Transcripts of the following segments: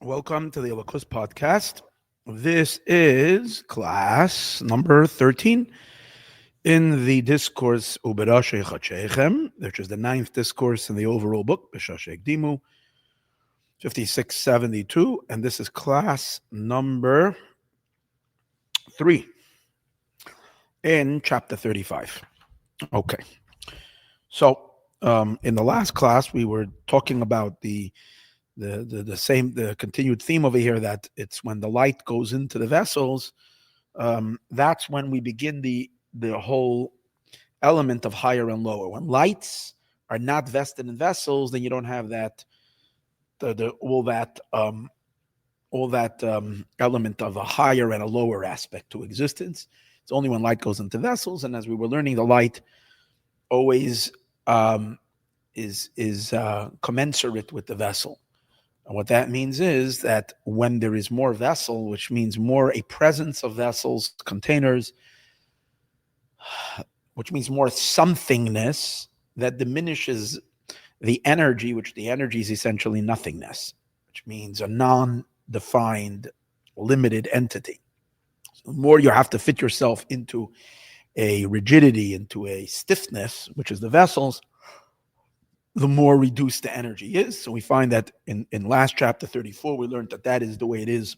Welcome to the Elokus podcast. This is class number 13 in the discourse Uberashe Chodsheichem, which is the ninth discourse in the overall book, B'Shashek Dimu, 5672, and this is class number 3 in chapter 35. Okay, so in the last class we were talking about the continued theme over here, that it's when the light goes into the vessels, that's when we begin the whole element of higher and lower. When lights are not vested in vessels, then you don't have that all that element of a higher and a lower aspect to existence. It's only when light goes into vessels, and as we were learning, the light always is commensurate with the vessel. And what that means is that when there is more vessel, which means more a presence of vessels, containers, which means more somethingness, that diminishes the energy, which the energy is essentially nothingness, which means a non-defined, limited entity. So the more you have to fit yourself into a rigidity, into a stiffness, which is the vessels, the more reduced the energy is. So we find that in last chapter 34, we learned that is the way it is.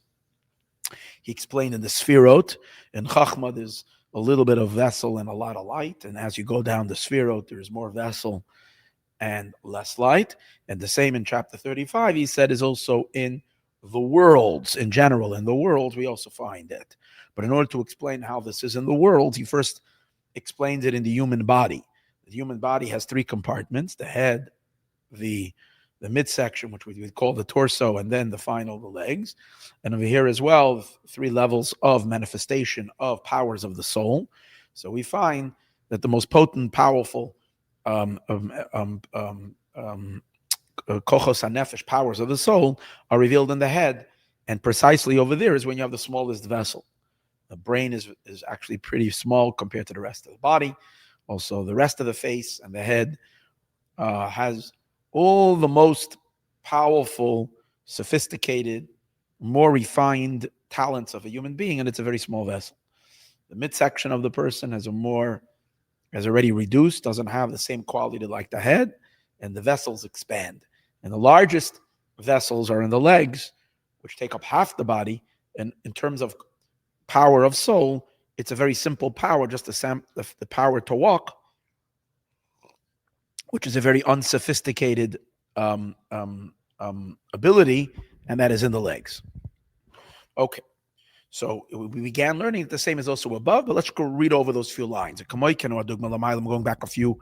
He explained in the Sfirot, in Chachma, there's a little bit of vessel and a lot of light. And as you go down the Sfirot, there's more vessel and less light. And the same in chapter 35, he said, is also in the worlds in general. In the worlds, we also find it. But in order to explain how this is in the world, he first explains it in the human body. The human body has 3 compartments: the head, the midsection, which we would call the torso, and then the legs. And over here as well, 3 levels of manifestation of powers of the soul. So we find that the most potent, powerful kochos hanefesh, powers of the soul, are revealed in the head. And precisely over there is when you have the smallest vessel. The brain is actually pretty small compared to the rest of the body. Also, the rest of the face and the head has all the most powerful, sophisticated, more refined talents of a human being, and it's a very small vessel. The midsection of the person has already reduced, doesn't have the same quality like the head, and the vessels expand. And the largest vessels are in the legs, which take up half the body. And in terms of power of soul, it's a very simple power, just the power to walk, which is a very unsophisticated ability, and that is in the legs. Okay, so we began learning the same is also above, but let's go read over those few lines. I'm going back a few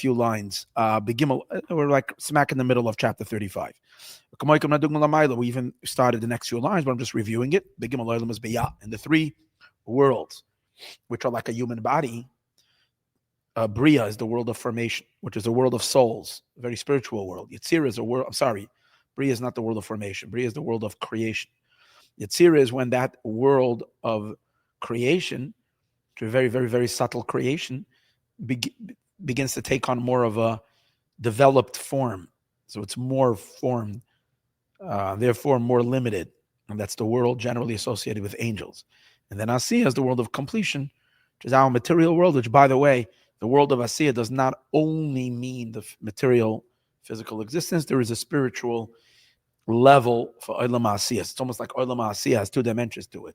lines. We're like smack in the middle of chapter 35. We even started the next few lines, but I'm just reviewing it. In the 3 worlds, which are like a human body, Bria is the world of formation, which is the world of souls, a very spiritual world. Yetzirah is a world. Bria is not the world of formation. Bria is the world of creation. Yetzirah is when that world of creation, which is a very, very, very subtle creation, begins to take on more of a developed form. So it's more formed, therefore more limited. And that's the world generally associated with angels. And then Asiya is the world of completion, which is our material world, which, by the way, the world of Asiya does not only mean the material, physical existence. There is a spiritual level for Olam Asiya. It's almost like Olam Asiya has 2 dimensions to it.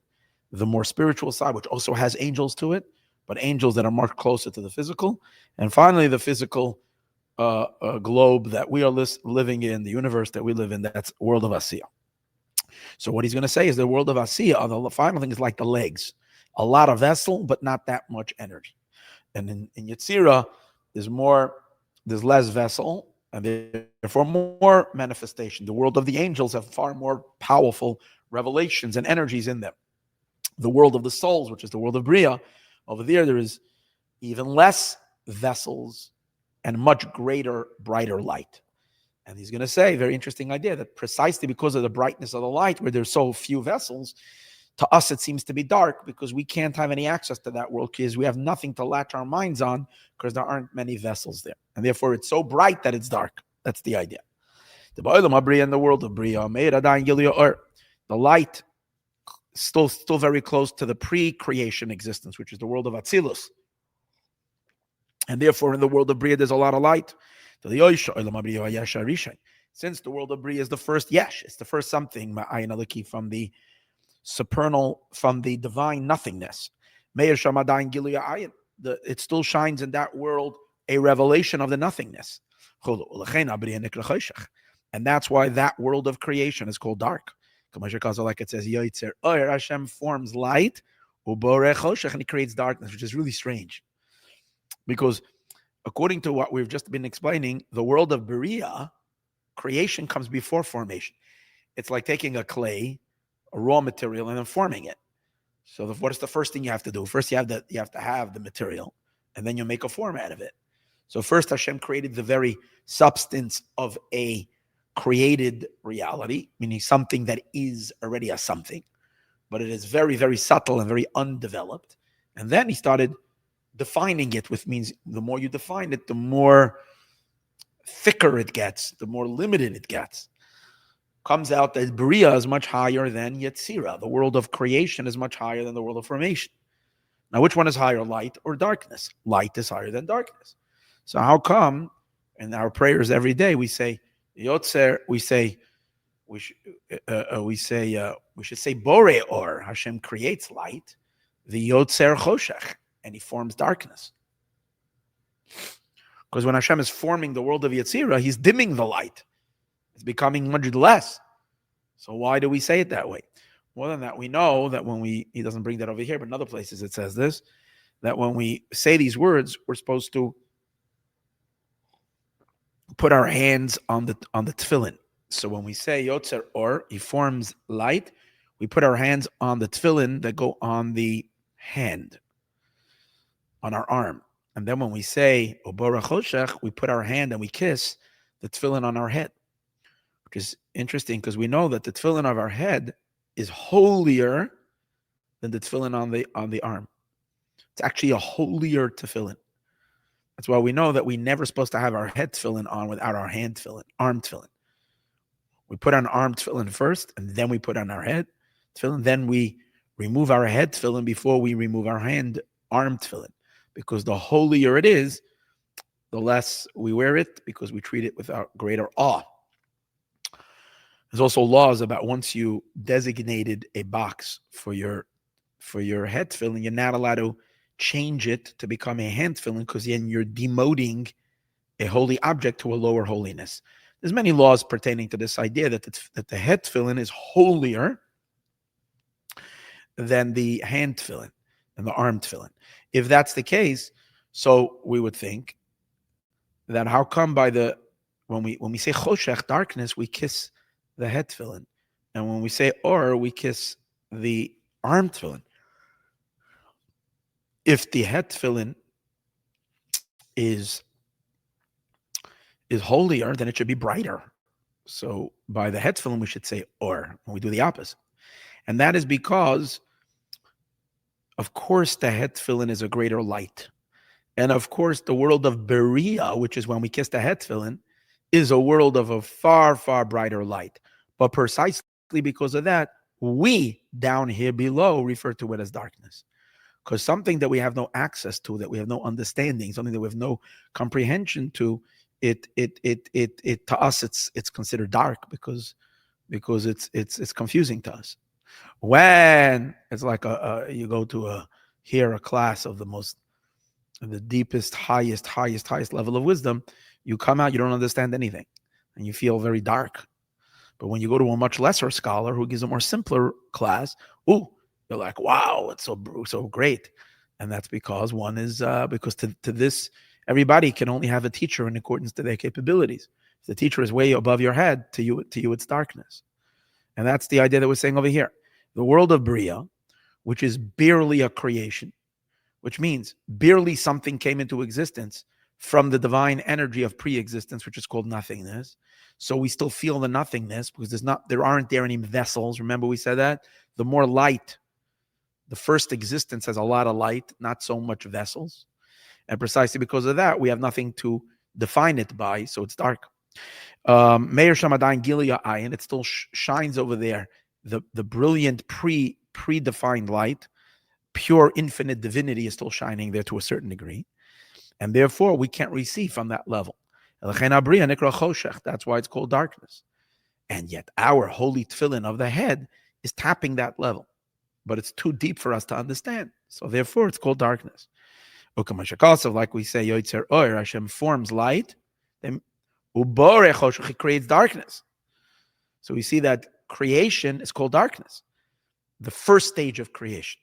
The more spiritual side, which also has angels to it, but angels that are much closer to the physical. And finally, the physical globe that we are living in, the universe that we live in, that's world of Asiya. So what he's going to say is the world of Asiya, the final thing is like the legs. A lot of vessel, but not that much energy. And in Yetzirah, there's less vessel, and therefore more manifestation. The world of the angels have far more powerful revelations and energies in them. The world of the souls, which is the world of Bria, over there is even less vessels and much greater, brighter light. And he's going to say, very interesting idea, that precisely because of the brightness of the light, where there's so few vessels, to us it seems to be dark because we can't have any access to that world because we have nothing to latch our minds on because there aren't many vessels there. And therefore it's so bright that it's dark. That's the idea. In the world of Bria, the light still very close to the pre-creation existence, which is the world of Atzilus. And therefore, in the world of Bria, there's a lot of light. Since the world of Bria is the first yesh, it's the first something, from the supernal, from the divine nothingness. It still shines in that world a revelation of the nothingness. And that's why that world of creation is called dark. Like it says, Hashem forms light, and he creates darkness, which is really strange. Because according to what we've just been explaining, the world of Beria, creation comes before formation. It's like taking a clay, a raw material, and then forming it. So what is the first thing you have to do? First, you have to have the material, and then you make a form out of it. So first, Hashem created the very substance of a created reality, meaning something that is already a something, but it is very, very subtle and very undeveloped. And then he started defining it, which means the more you define it, the more thicker it gets, the more limited it gets. Comes out that Bria is much higher than Yetzira. The world of creation is much higher than the world of formation. Now, which one is higher, light or darkness? Light is higher than darkness. So how come in our prayers every day we say Yotzer, we should say Bore Or, Hashem creates light, the Yotzer Choshech, and he forms darkness. Because when Hashem is forming the world of Yetzirah, he's dimming the light. It's becoming much less. So why do we say it that way? More than that, we know that when he doesn't bring that over here, but in other places it says this, that when we say these words, we're supposed to put our hands on the tefillin. So when we say Yotzer Or, he forms light, we put our hands on the tefillin that go on the hand, on our arm. And then when we say Obora Choshech, we put our hand and we kiss the tefillin on our head. Which is interesting because we know that the tefillin of our head is holier than the tefillin on the arm. It's actually a holier tefillin. That's why we know that we're never supposed to have our head tefillin on without our hand tefillin, arm tefillin. We put on arm tefillin first, and then we put on our head tefillin. Then we remove our head tefillin before we remove our hand arm tefillin. Because the holier it is, the less we wear it, because we treat it with our greater awe. There's also laws about once you designated a box for your head tefillin, you're not allowed to change it to become a hand tefillin, because then you're demoting a holy object to a lower holiness. There's many laws pertaining to this idea that the head tefillin is holier than the hand tefillin and the arm tefillin. If that's the case, so we would think that how come when we say choshech, darkness, we kiss the head tefillin, and when we say or, we kiss the arm tefillin. If the head tefillin is holier, then it should be brighter. So by the head tefillin, we should say or, when we do the opposite. And that is because, of course, the head tefillin is a greater light. And of course, the world of Beria, which is when we kiss the head tefillin, is a world of a far, far brighter light. But precisely because of that, we down here below refer to it as darkness. Because something that we have no access to, that we have no understanding, something that we have no comprehension to, it to us it's considered dark because it's confusing to us. When it's like you go to a class of the deepest, highest level of wisdom, you come out, you don't understand anything, and you feel very dark. But when you go to a much lesser scholar who gives a more simpler class, you're like, wow, it's so great. And that's because one is because to this, everybody can only have a teacher in accordance to their capabilities. If the teacher is way above your head, to you it's darkness. And that's the idea that we're saying over here. The world of Bria, which is barely a creation, which means barely something came into existence from the divine energy of pre-existence, which is called nothingness. So we still feel the nothingness because there aren't any vessels. Remember we said that? The more light, the first existence has a lot of light, not so much vessels. And precisely because of that, we have nothing to define it by, so it's dark. Meir Shamadain Gilia Ayin, it still shines over there. The brilliant predefined light, pure infinite divinity is still shining there to a certain degree. And therefore, we can't receive from that level. That's why it's called darkness. And yet, our holy tefillin of the head is tapping that level. But it's too deep for us to understand. So therefore, it's called darkness. Like we say, Yotzer Oir, Hashem forms light, then He creates darkness. So we see that creation is called darkness, the first stage of creation.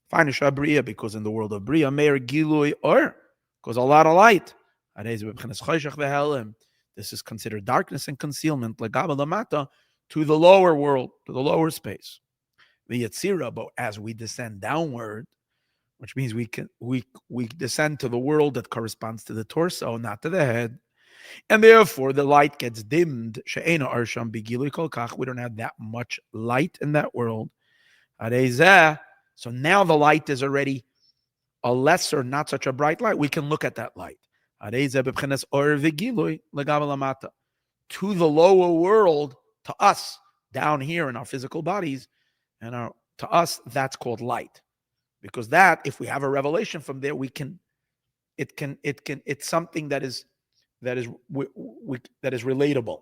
Because in the world of Bria, Meir Gilui Oir, because a lot of light. This is considered darkness and concealment, to the lower world, to the lower space. The Yetzirah, but as we descend downward, which means we descend to the world that corresponds to the torso, not to the head, and therefore the light gets dimmed. We don't have that much light in that world. So now the light is already a lesser, not such a bright light. We can look at that light. To the lower world, to us, down here in our physical bodies, and to us, that's called light. Because that, if we have a revelation from there, it's something that is relatable.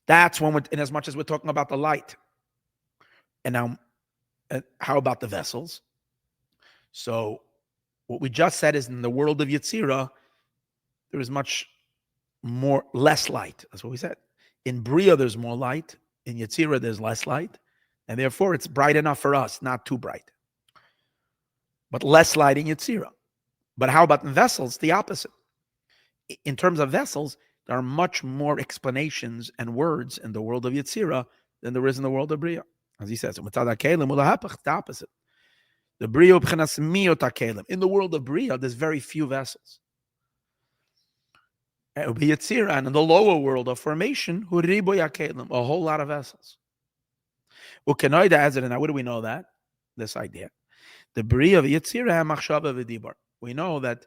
That's when in as much as we're talking about the light. And now, how about the vessels? So what we just said is in the world of Yetzirah, there is less light. That's what we said. In Bria, there's more light. In Yetzirah, there's less light. And therefore, it's bright enough for us, not too bright. But less light in Yetzirah. But how about in vessels? The opposite. In terms of vessels, there are much more explanations and words in the world of Yetzirah than there is in the world of Bria. As he says, the opposite. The Bria in the world of Bria, there's very few vessels. And in the lower world of formation, a whole lot of vessels. And how do we know that? This idea. The Bria of Yetzirah machshava v'dibur. We know that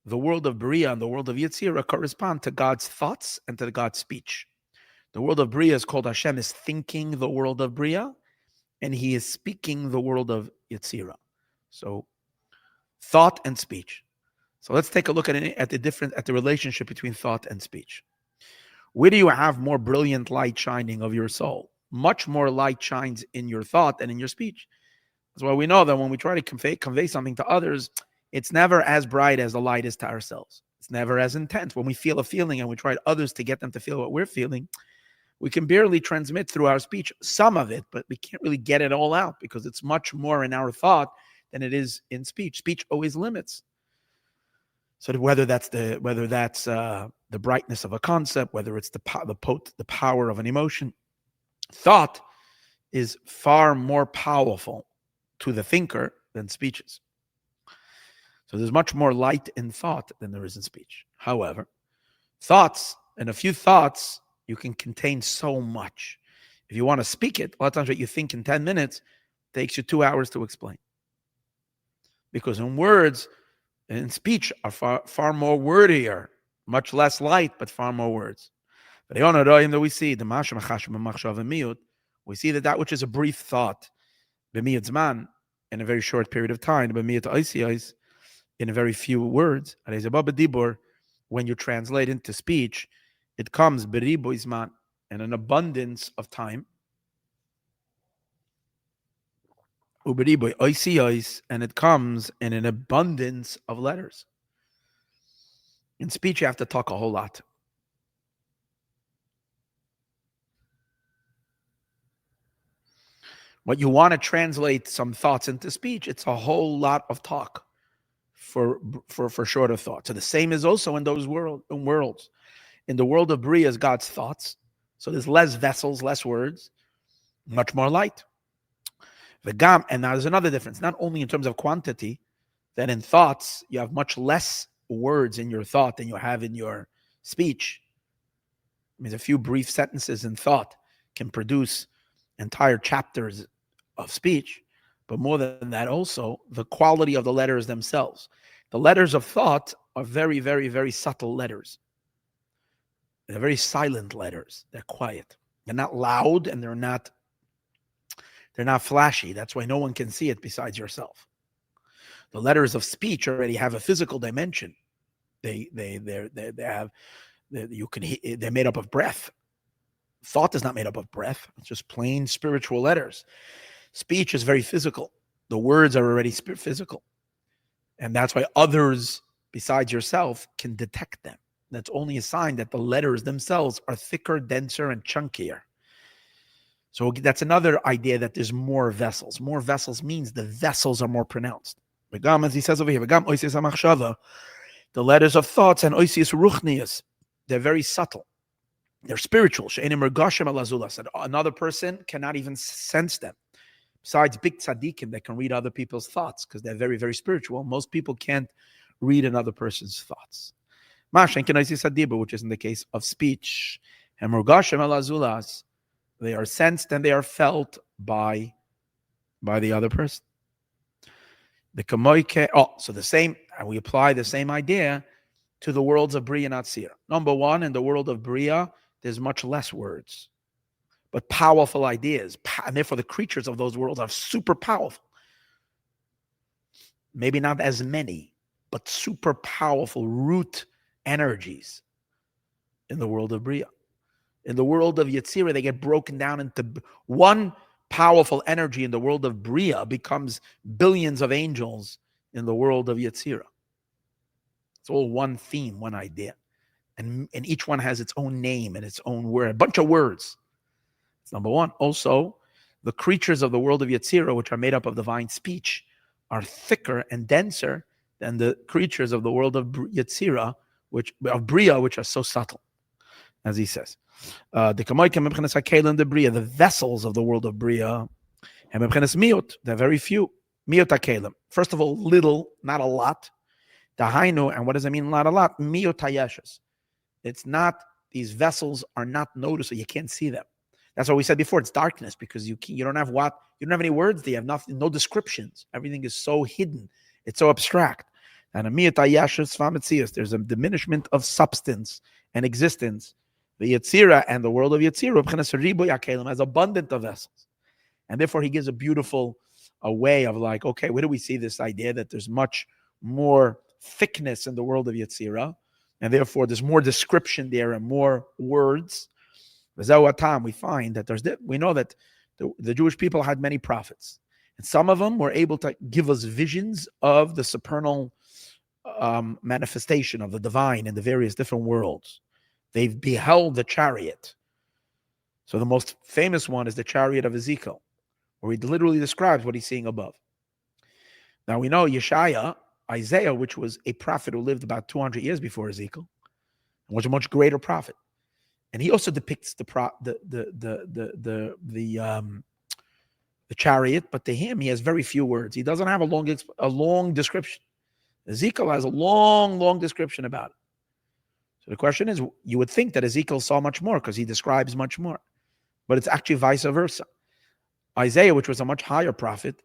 the world of Bria and the world of Yetzirah correspond to God's thoughts and to God's speech. The world of Bria is called Hashem is thinking the world of Bria, and He is speaking the world of Yetzirah. So, thought and speech. So let's take a look at the relationship between thought and speech. Where do you have more brilliant light shining of your soul? Much more light shines in your thought than in your speech. That's why we know that when we try to convey something to others, it's never as bright as the light is to ourselves. It's never as intense. When we feel a feeling and we try others to get them to feel what we're feeling, we can barely transmit through our speech some of it, but we can't really get it all out because it's much more in our thought than it is in speech. Speech always limits. So whether that's the brightness of a concept, whether it's the power of an emotion, thought is far more powerful to the thinker than speeches. So there's much more light in thought than there is in speech. However, thoughts, and a few thoughts, you can contain so much. If you want to speak it, a lot of times what you think in 10 minutes takes you 2 hours to explain. Because in words, in speech are far more wordier, much less light, but far more words. But that we see, we see that which is a brief thought, in a very short period of time, in a very few words, when you translate into speech, it comes in an abundance of time. And it comes in an abundance of letters. In speech, you have to talk a whole lot. When you want to translate some thoughts into speech, it's a whole lot of talk for shorter thoughts. So the same is also in those worlds. In the world of Bria is God's thoughts. So there's less vessels, less words, much more light. And now there's another difference, not only in terms of quantity, that in thoughts, you have much less words in your thought than you have in your speech. It means a few brief sentences in thought can produce entire chapters of speech, but more than that also, the quality of the letters themselves. The letters of thought are very, very, very subtle letters. They're very silent letters. They're quiet. They're not loud and they're not flashy. That's why no one can see it besides yourself. The letters of speech already have a physical dimension. They're made up of breath. Thought is not made up of breath. It's just plain spiritual letters. Speech is very physical. The words are already physical. And that's why others besides yourself can detect them. That's only a sign that the letters themselves are thicker, denser, and chunkier. So that's another idea that there's more vessels. More vessels means the vessels are more pronounced. As he says over here, the letters of thoughts and oisius ruchnius, they're very subtle. They're spiritual. Another person cannot even sense them. Besides big tzaddikim that can read other people's thoughts because they're very, very spiritual, most people can't read another person's thoughts. Which is in the case of speech. They are sensed and they are felt by the other person. So the same, and we apply the same idea to the worlds of Bria and Atzir. Number one, in the world of Bria, there's much less words, but powerful ideas. And therefore, the creatures of those worlds are super powerful. Maybe not as many, but super powerful root energies in the world of Bria. In the world of Yetzirah, they get broken down into one powerful energy. In the world of Bria becomes billions of angels in the world of Yetzirah. It's all one theme, one idea. And each one has its own name and its own word, a bunch of words. That's number one. Also, the creatures of the world of Yetzirah, which are made up of divine speech, are thicker and denser than the creatures of the world of Yetzirah, of Bria, which are so subtle, as he says. The vessels of the world of Bria, they're very few. First of all, little, not a lot. And what does it mean, not a lot? It's not, these vessels are not noticeable. You can't see them. That's what we said before. It's darkness because you don't have any words. They have nothing, no descriptions. Everything is so hidden. It's so abstract. And there's a diminishment of substance and existence. The Yetzirah and the world of Yetzirah has abundant of vessels. And therefore he gives a beautiful way of like, okay, where do we see this idea that there's much more thickness in the world of Yetzirah, and therefore there's more description there and more words. We find that we know that the Jewish people had many prophets, and some of them were able to give us visions of the supernal manifestation of the divine in the various different worlds. They've beheld the chariot. So the most famous one is the chariot of Ezekiel, where he literally describes what he's seeing above. Now we know Isaiah, which was a prophet who lived about 200 years before Ezekiel, and was a much greater prophet, and he also depicts the chariot, but to him he has very few words. He doesn't have a long description. Ezekiel has a long description about it. So the question is, you would think that Ezekiel saw much more because he describes much more, but it's actually vice versa. Isaiah, which was a much higher prophet,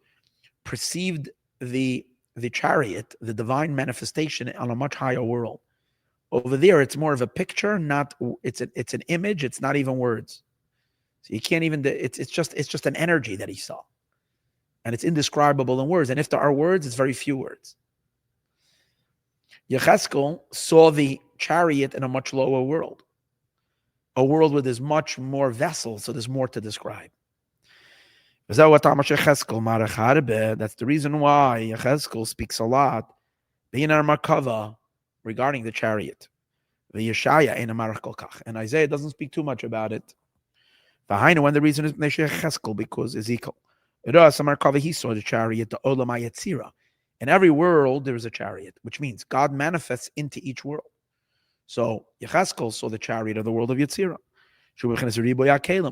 perceived the chariot, the divine manifestation, on a much higher world. Over there, it's more of a picture, it's an image. It's not even words. So you can't even. It's just an energy that he saw, and it's indescribable in words. And if there are words, it's very few words. Yecheskel saw the chariot in a much lower world, a world where there's much more vessels, so there's more to describe. That's the reason why Yecheskel speaks a lot regarding the chariot. And Isaiah doesn't speak too much about it. When the reason is because Ezekiel. He saw the chariot, the Olam HaYetzirah. In every world, there is a chariot, which means God manifests into each world. So Yecheskel saw the chariot of the world of Yetzirah. A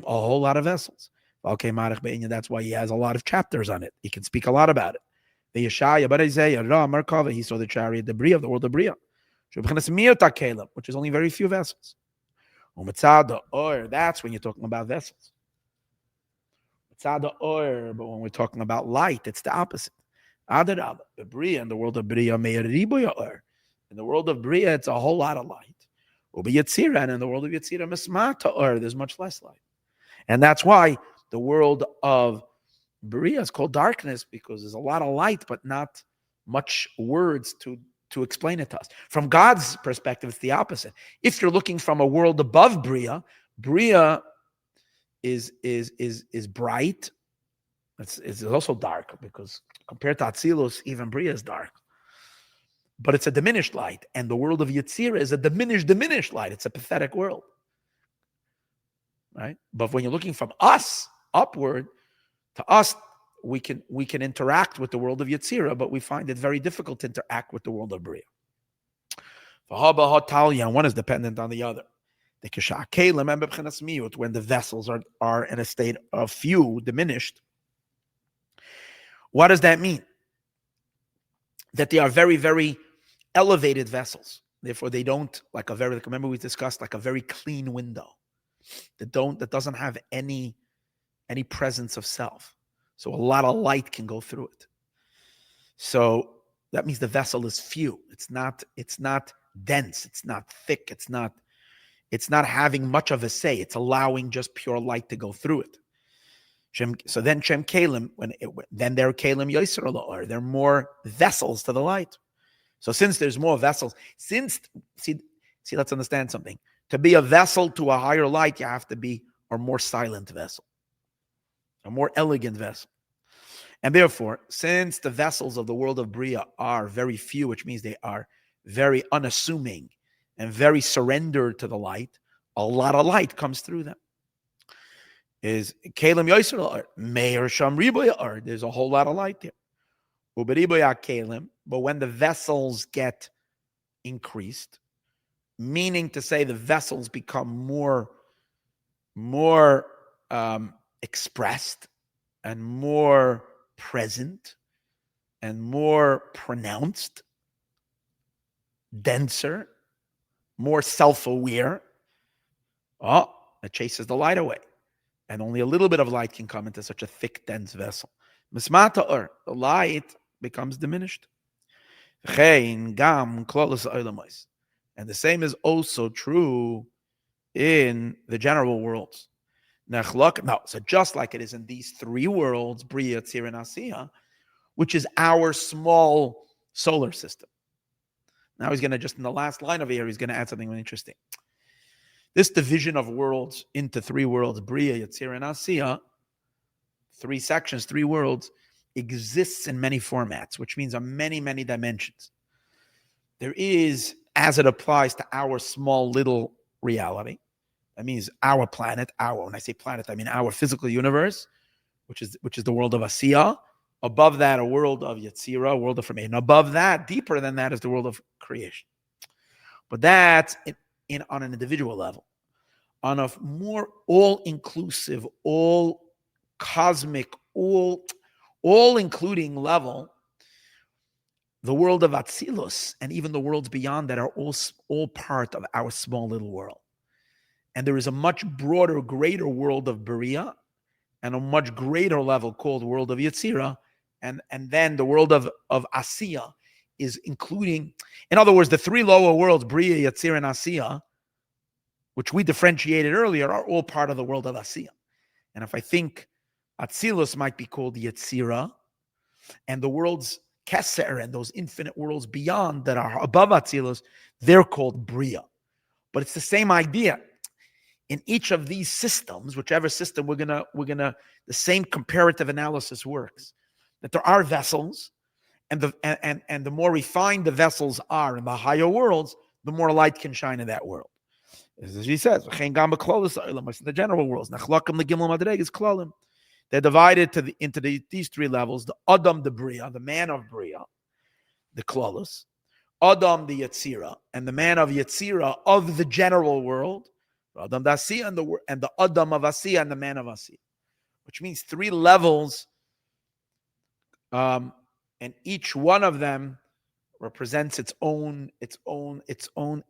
whole lot of vessels. That's why he has a lot of chapters on it. He can speak a lot about it. The Yeshaya, but Isaiah, he saw the chariot, the Bria of the world of Bria, which is only very few vessels. That's when you're talking about vessels. But when we're talking about light, it's the opposite. Adarab, the Bria, in the world of Bria, Meir Riboya Or. In the world of Bria, it's a whole lot of light. Ubi Yetzira, and in the world of Yetzira, Mismata Or, there's much less light. And that's why the world of Bria is called darkness, because there's a lot of light, but not much words to explain it to us. From God's perspective, it's the opposite. If you're looking from a world above Bria, Bria is bright. It's also dark, because compared to Atzilus, even Bria is dark. But it's a diminished light, and the world of Yetzirah is a diminished light. It's a pathetic world, right? But when you're looking from us upward, to us, we can interact with the world of Yetzirah, but we find it very difficult to interact with the world of Bria. One is dependent on the other. When the vessels are in a state of few, diminished. What does that mean? That they are very, very elevated vessels. Therefore, they don't, remember we discussed, like a very clean window that doesn't have any presence of self. So a lot of light can go through it. So that means the vessel is few. It's not dense. It's not thick. It's not having much of a say. It's allowing just pure light to go through it. So then Shem Kalim, then they're Kalim Yisroel, or they're more vessels to the light. So since there's more vessels, let's understand something. To be a vessel to a higher light, you have to be a more silent vessel, a more elegant vessel. And therefore, since the vessels of the world of Bria are very few, which means they are very unassuming and very surrendered to the light, a lot of light comes through them. Is Kalim Yisroel, Meir Sham Riboya, there's a whole lot of light there. Uberiboya Kalim, but when the vessels get increased, meaning to say the vessels become more expressed and more present and more pronounced, denser, more self-aware, it chases the light away. And only a little bit of light can come into such a thick, dense vessel. Mismata the light becomes diminished. And the same is also true in the general worlds. So just like it is in these three worlds, Bria, Tzir, and Asiya, which is our small solar system. Now he's going to, just in the last line over here, he's going to add something really interesting. This division of worlds into three worlds, Bria, Yetzirah, and Asiya, three sections, three worlds, exists in many formats, which means on many, many dimensions. There is, as it applies to our small little reality, that means our planet, when I say planet, I mean our physical universe, which is the world of Asiya. Above that, a world of Yetzirah, a world of formation. Above that, deeper than that, is the world of creation. But that's on an individual level. On a more all-inclusive, all-cosmic, all-including level, the world of Atzilus and even the worlds beyond that are all part of our small little world. And there is a much broader, greater world of Bria and a much greater level called world of Yetzirah. And then the world of Asiya is including, in other words, the three lower worlds, Bria, Yetzirah, and Asiya, which we differentiated earlier, are all part of the world of Asiya. And if I think Atzilus might be called Yetzirah, and the worlds Keser and those infinite worlds beyond that are above Atzilus, they're called Bria. But it's the same idea. In each of these systems, whichever system we're gonna, the same comparative analysis works. That there are vessels, and the more refined the vessels are in the higher worlds, the more light can shine in that world. As he says, the general worlds. They're divided into these three levels: the Adam, the Bria, the man of Bria, the Klolos, Adam, the Yetzirah, and the man of Yetzirah of the general world, Adam, the Asiya, and the Adam of Asiya, and the man of Asiya, which means three levels, and each one of them represents its own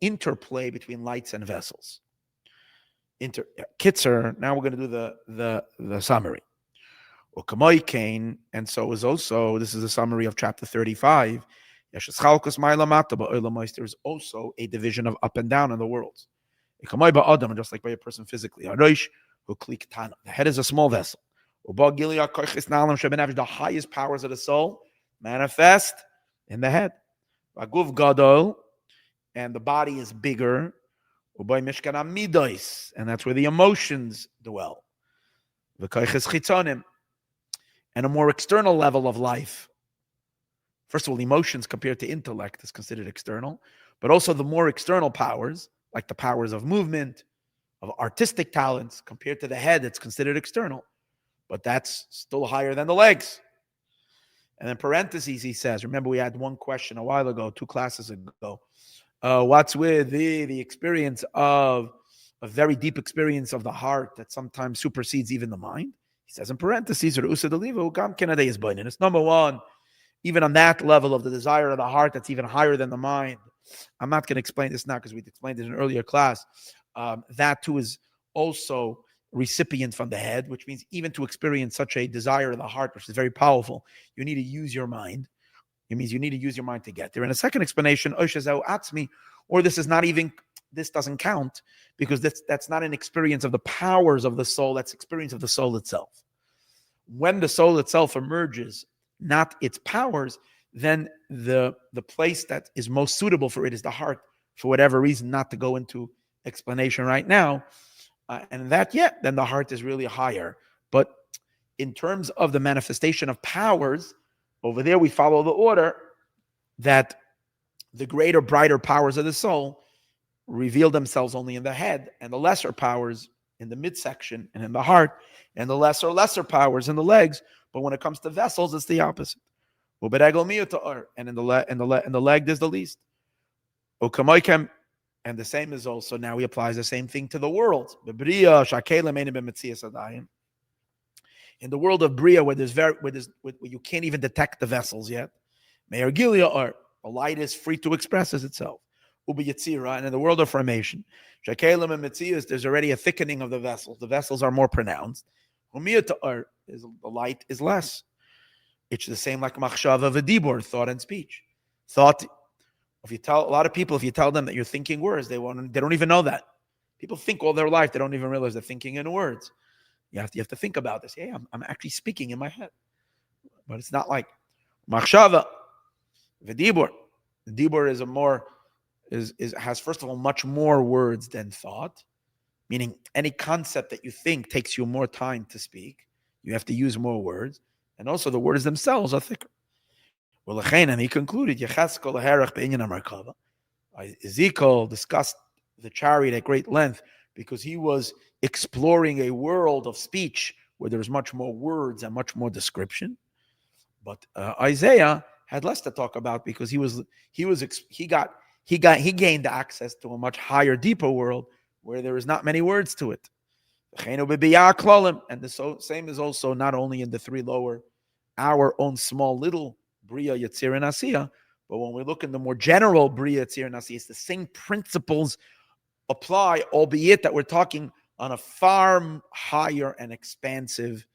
interplay between lights and vessels. Kitzer. Now we're going to do the summary. And so is also, this is a summary of chapter 35. There's also a division of up and down in the worlds. Just like by a person physically. The head is a small vessel. The highest powers of the soul manifest in the head. And the body is bigger. And that's where the emotions dwell. And a more external level of life. First of all, emotions compared to intellect is considered external, but also the more external powers, like the powers of movement, of artistic talents, compared to the head, it's considered external, but that's still higher than the legs. And in parentheses, he says, remember we had one question a while ago, 2 classes ago, what's with the experience of a very deep experience of the heart that sometimes supersedes even the mind? He says in parentheses, it's number one, even on that level of the desire of the heart that's even higher than the mind. I'm not going to explain this now because we explained it in an earlier class. That too is also recipient from the head, which means even to experience such a desire of the heart, which is very powerful, you need to use your mind. It means you need to use your mind to get there. And a second explanation, or this is not even, this doesn't count because that's not an experience of the powers of the soul, that's experience of the soul itself. When the soul itself emerges, not its powers, then the place that is most suitable for it is the heart, for whatever reason, not to go into explanation right now. And then the heart is really higher. But in terms of the manifestation of powers, over there we follow the order that the greater, brighter powers of the soul reveal themselves only in the head, and the lesser powers in the midsection and in the heart, and the lesser powers in the legs. But when it comes to vessels, it's the opposite. And in the leg, there's the least. And the same is also, now he applies the same thing to the world. In the world of Bria, where you can't even detect the vessels yet, the light is free to express as itself. And in the world of formation, there's already a thickening of the vessels. The vessels are more pronounced. The light is less. It's the same like machshava v'dibur, thought and speech. Thought. If you tell a lot of people, if you tell them that you're thinking words, they don't even know that. People think all their life, they don't even realize they're thinking in words. You have to think about this. Hey, I'm actually speaking in my head, but it's not like machshava v'dibur. Dibur has first of all much more words than thought, meaning any concept that you think takes you more time to speak. You have to use more words, and also the words themselves are thicker. Well, and he concluded, Ezekiel discussed the chariot at great length because he was exploring a world of speech where there's much more words and much more description. But Isaiah had less to talk about because he gained access to a much higher, deeper world where there is not many words to it. And the same is also not only in the 3 lower, our own small little Bria, Yetzir, and Asiya, but when we look in the more general Bria, Yetzir, and Asiya, it's the same principles apply, albeit that we're talking on a far higher and expansive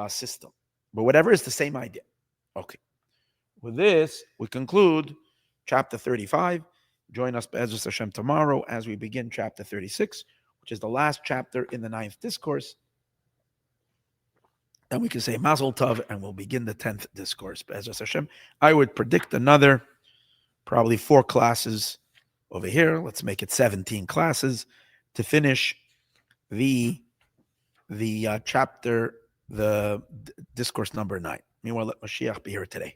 system. But whatever is the same idea. Okay. With this, we conclude chapter 35. Join us, Be'ezus Hashem, tomorrow as we begin chapter 36, which is the last chapter in the 9th discourse. Then we can say Mazel Tov, and we'll begin the 10th discourse. Be'ezus Hashem, I would predict another probably 4 classes over here. Let's make it 17 classes to finish the chapter, the discourse number 9. Meanwhile, let Mashiach be here today.